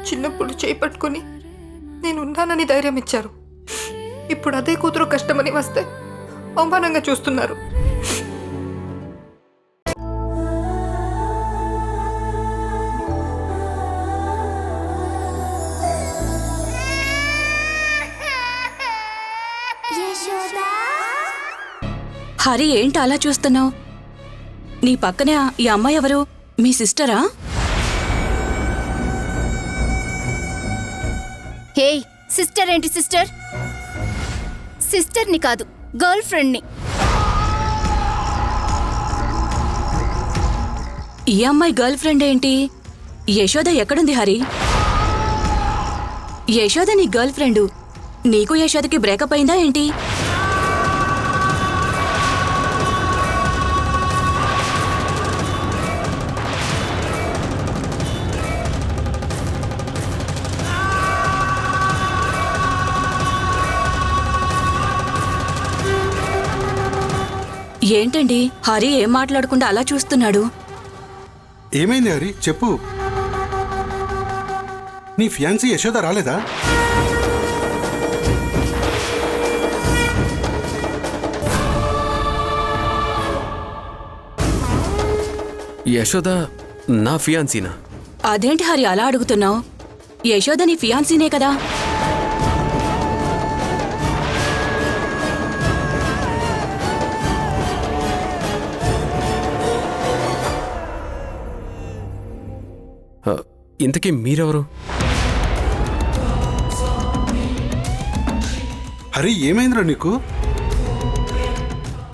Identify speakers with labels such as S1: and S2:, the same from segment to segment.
S1: చిన్నప్పుడు చేయి పట్టుకుని నేను ఉన్నానని ధైర్యం ఇచ్చారు. ఇప్పుడు అదే కూతురు కష్టమని వస్తే అవమానంగా చూస్తున్నారు.
S2: హరి, ఏంటి అలా చూస్తున్నావు? నీ పక్కనే ఈ అమ్మాయి ఎవరు? మీ సిస్టరా?
S3: హే, సిస్టర్ ఏంటి సిస్టర్? సిస్టర్ని కాదు, గర్ల్ ఫ్రెండ్ని.
S2: ఈ అమ్మాయి గర్ల్ ఫ్రెండ్ ఏంటి? యశోద ఎక్కడుంది హరి? యశోద నీ గర్ల్ ఫ్రెండు. నీకు యశోదకి బ్రేకప్ అయిందా ఏంటి? ఏంటండి, హరి ఏం మాట్లాడకుండా అలా చూస్తున్నాడు?
S4: ఏమైంది హరి, చెప్పు. నీ ఫియాన్సీ యశోద రాలేదా?
S5: యశోద నా ఫియాన్సీనా?
S2: అదేంటి హరి అలా అడుగుతున్నావు? యశోద నీ ఫియాన్సీనే కదా?
S5: ఇంతకీ మీరెవరు?
S4: హరి, ఏమైందిరా నీకు?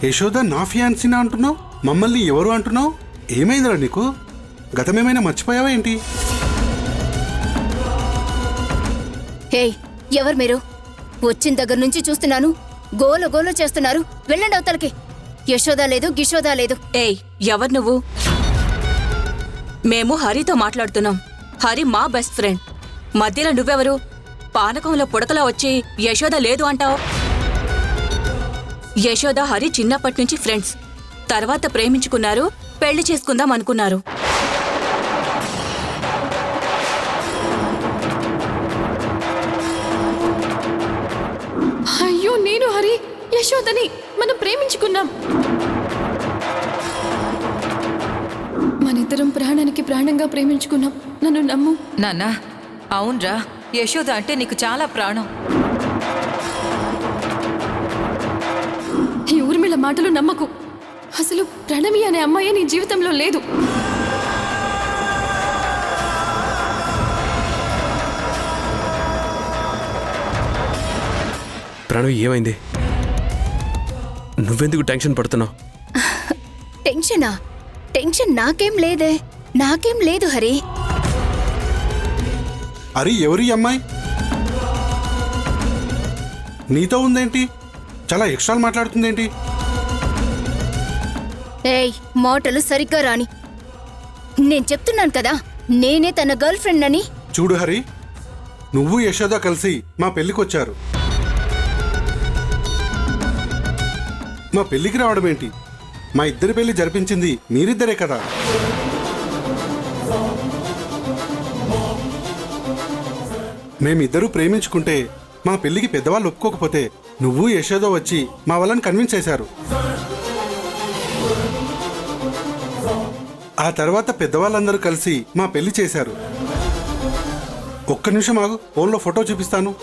S4: యశోద నా ఫియాన్సీనా అంటున్నావు, మమ్మల్ని ఎవరు అంటున్నావు? ఏమైందిరా నీకు? గతమేమైనా మర్చిపోయావా ఏంటి?
S3: హే, ఎవరు మీరు? వచ్చిన దగ్గర నుంచి చూస్తున్నాను, గోల గోల చేస్తున్నారు. వెళ్ళండి అవతలకి. యశోద లేదు, గిశోద లేదు.
S2: ఏయ్, ఎవరు నువ్వు? మేము హరితో మాట్లాడుతున్నాం. హరి మా బెస్ట్ ఫ్రెండ్. మధ్యలో నువ్వెవరు? పానకంలో పుడకలా వచ్చి యశోద లేదు అంటావు. యశోద హరి చిన్నప్పటి నుంచి ఫ్రెండ్స్. తర్వాత ప్రేమించుకున్నారు, పెళ్లి చేసుకుందాం అనుకున్నారు.
S1: అయ్యో, నేను హరి యశోదని మనం ప్రేమించుకున్నాం. మనిద్దరం ప్రాణానికి ప్రాణంగా ప్రేమించుకున్నాం. నన్ను నమ్ము
S6: నాన్న. అవునరా, యశోద అంటే నీకు చాలా ప్రాణం.
S1: ఈ ఊర్మిళ మాటలు నమ్మకు. అసలు ప్రణవి అనే అమ్మాయి నీ జీవితంలో లేదు.
S5: ప్రణవి, ఏమైంది? నువ్వెందుకు టెన్షన్ పడుతున్నావు?
S3: టెన్షనా? టెన్షన్ నాకేం లేదే. నాకేం లేదు హరి.
S4: హరి, ఎవరి అమ్మాయి? నీతో ఉందేంటి? చాలా ఎక్స్ట్రాలు మాట్లాడుతుందేంటి?
S3: ఏయ్, మాటలు సరిగ్గా రాని. నేను చెప్తున్నాను కదా, నేనే తన గర్ల్ ఫ్రెండ్ అని.
S4: చూడు హరి, నువ్వు యశోద కలిసి మా పెళ్లికొచ్చారు. మా పెళ్లికి రావడం ఏంటి? మా ఇద్దరి పెళ్లి జరిపించింది మీరిద్దరే కదా. మేమిద్దరూ ప్రేమించుకుంటే మా పెళ్లికి పెద్దవాళ్ళు ఒప్పుకోకపోతే నువ్వు యశోద వచ్చి మా వాళ్ళని కన్విన్స్ చేశారు. ఆ తర్వాత పెద్దవాళ్ళందరూ కలిసి మా పెళ్లి చేశారు. ఒక్క నిమిషం ఆగు, ఫోన్లో ఫోటో చూపిస్తాను.